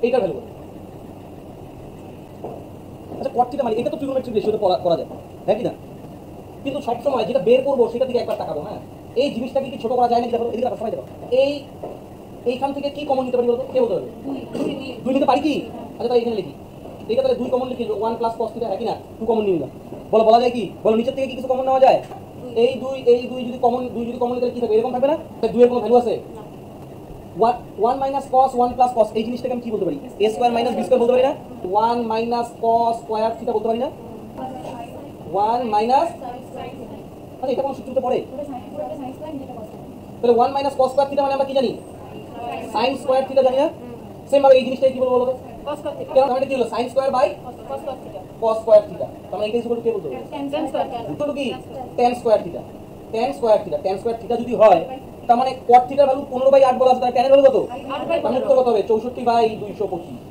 এইটার ভ্যালু কত? আচ্ছা cot থিটা মানে এটা তো ট্রিগোনোমেট্রিক রেশিওতে করা যায়, হ্যাঁ কি না? কিন্তু সবসময় যেটা বের করবো সেটা দিকে একবার তাকাবো। হ্যাঁ, এই জিনিসটাকে কি ছোট করা যায় নাকি? দেখো এদিকে দেখো, সময় দেখো। এইখান থেকে কি কমন নিতে পারি বলতো? কে বলতে পারবে? 2 নিতে পারি কি? আচ্ছা তাহলে এখানে লিখি। এইটা তাহলে 2 কমন লিখি, 1 প্লাস cos থিটা, হ্যাঁ কি না? 2 কমন নিয়ে নিলাম। বলা যায় কি? বলো নিচের থেকে কি কিছু কমন নেওয়া যায়? এই 2 যদি কমন নিতে কি থাকবে? এরকম থাকবে না? তাহলে 2 এর কোনো ভ্যালু আছে? 1 মাইনাস cos 1 প্লাস cos, এই জিনিসটাকে আমি কি বলতে পারি? a square minus b square বলতে পারি না? 1 মাইনাস cos স্কয়ার থিটা বলতে পারি না? 1 মাইনাস, আচ্ছা এটা কোন সূত্রতে পড়ে? তাহলে 1 মাইনাস cos স্কয়ার থিটা মানে আমরা কি জানি? sin স্কয়ার থিটা জানি না? সেম ভাবে এই জিনিসটাকে কি বলবো বলো তো? cos square theta. কেন মানে কি হলো? sin square by cos square theta. তাহলে এটা ইকুয়াল টু কি বলতে হবে? tan square. উত্তর কি? tan square theta. tan square theta যদি হয় তার মানে cot থিটার ভ্যালু 15/8 বলা আছে, তাহলে tan এর ভ্যালু কত? 8/15 কত হবে? 64/225।